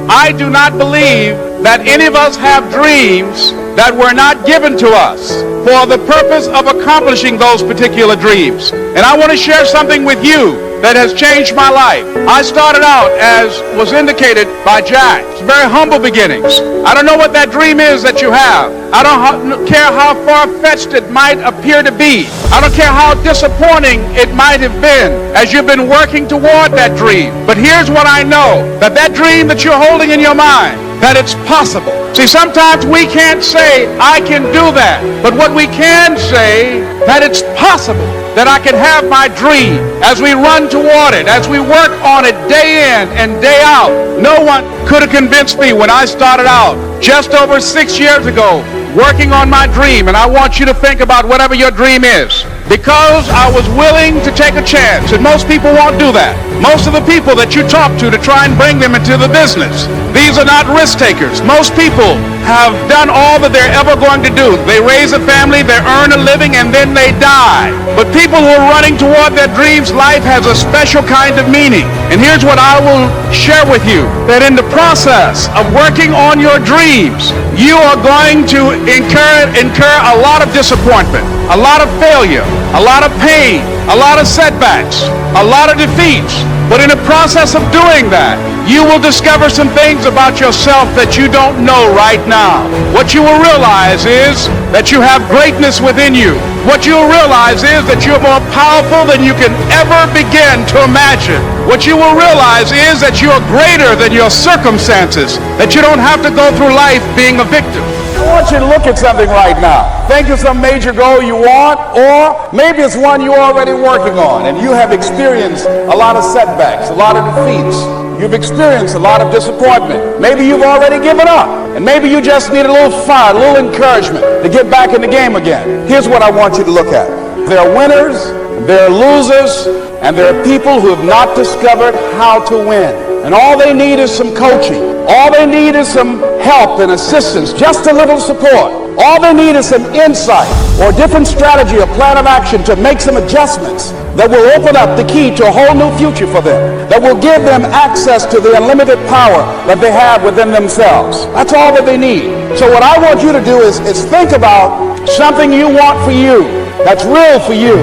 I do not believe that any of us have dreams that were not given to us for the purpose of accomplishing those particular dreams. And I want to share something with you that has changed my life. I started out, as was indicated by Jack, very humble beginnings. I don't know what that dream is that you have. I don't care how far-fetched it might appear to be. I don't care how disappointing it might have been as you've been working toward that dream. But here's what I know, that dream that you're holding in your mind, that it's possible. See, sometimes we can't say, I can do that. But what we can say, that it's possible that I can have my dream as we run toward it, as we work on it day in and day out. No one could have convinced me when I started out just over 6 years ago working on my dream. And I want you to think about whatever your dream is, because I was willing to take a chance. And most people won't do that. Most of the people that you talk to try and bring them into the business, these are not risk takers. Most people have done all that they're ever going to do. They raise a family, they earn a living, and then they die. But people who are running toward their dreams, life has a special kind of meaning. And here's what I will share with you, that in the process of working on your dreams, you are going to incur a lot of disappointment, a lot of failure, a lot of pain, a lot of setbacks, a lot of defeats. But in the process of doing that, you will discover some things about yourself that you don't know right now. What you will realize is that you have greatness within you. What you will realize is that you're more powerful than you can ever begin to imagine. What you will realize is that you're greater than your circumstances, that you don't have to go through life being a victim. I want you to look at something right now. Think of some major goal you want, or maybe it's one you're already working on and you have experienced a lot of setbacks, a lot of defeats. You've experienced a lot of disappointment. Maybe you've already given up, and maybe you just need a little fire, a little encouragement to get back in the game again. Here's what I want you to look at. There are winners, there are losers, and there are people who have not discovered how to win. And all they need is some coaching. All they need is some help and assistance, just a little support. All they need is some insight or a different strategy or plan of action to make some adjustments that will open up the key to a whole new future for them, that will give them access to the unlimited power that they have within themselves. That's all that they need. So what I want you to do is think about something you want for you, that's real for you,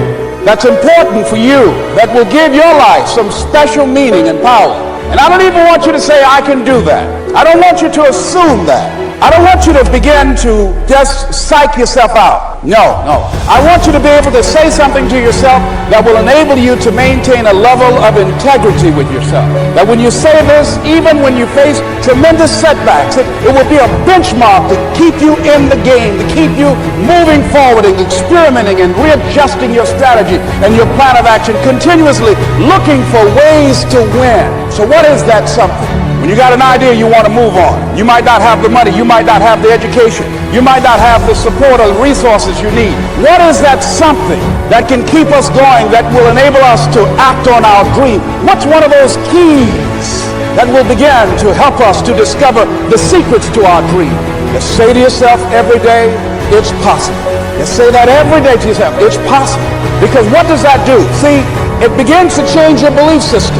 that's important for you, that will give your life some special meaning and power. And I don't even want you to say, I can do that. I don't want you to assume that. I don't want you to begin to just psych yourself out. No. I want you to be able to say something to yourself that will enable you to maintain a level of integrity with yourself. That when you say this, even when you face tremendous setbacks, it will be a benchmark to keep you in the game, to keep you moving forward and experimenting and readjusting your strategy and your plan of action, continuously looking for ways to win. So what is that something? When you got an idea you want to move on, you might not have the money, you might not have the education, you might not have the support or the resources you need. What is that something that can keep us going, that will enable us to act on our dream? What's one of those keys that will begin to help us to discover the secrets to our dream? Just say to yourself every day, it's possible. Just say that every day to yourself, it's possible. Because what does that do? See, it begins to change your belief system.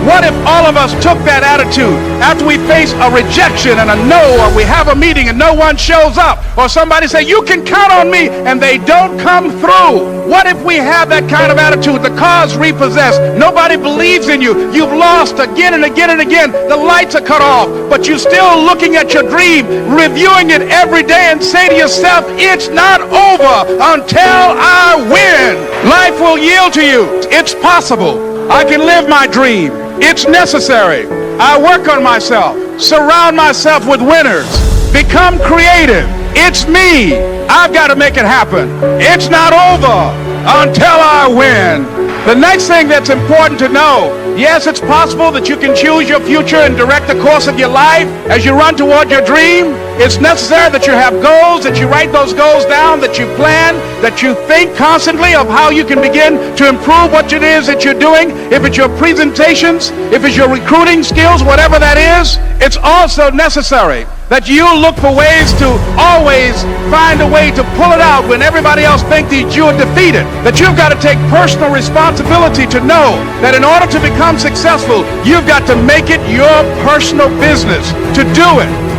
What if all of us took that attitude after we face a rejection and a no, or we have a meeting and no one shows up, or somebody say, you can count on me, and they don't come through? What if we have that kind of attitude? The car's repossessed. Nobody believes in you. You've lost again and again and again. The lights are cut off, but you're still looking at your dream, reviewing it every day, and say to yourself, it's not over until I win. Life will yield to you. It's possible. I can live my dream. It's necessary. I work on myself. Surround myself with winners. Become creative. It's me. I've got to make it happen. It's not over until I win. The next thing that's important to know, yes, it's possible that you can choose your future and direct the course of your life as you run toward your dream. It's necessary that you have goals, that you write those goals down, that you plan, that you think constantly of how you can begin to improve what it is that you're doing. If it's your presentations, if it's your recruiting skills, whatever that is, it's also necessary that you look for ways to always find a way to pull it out when everybody else thinks that you are defeated. That you've got to take personal responsibility to know that in order to become successful, you've got to make it your personal business to do it.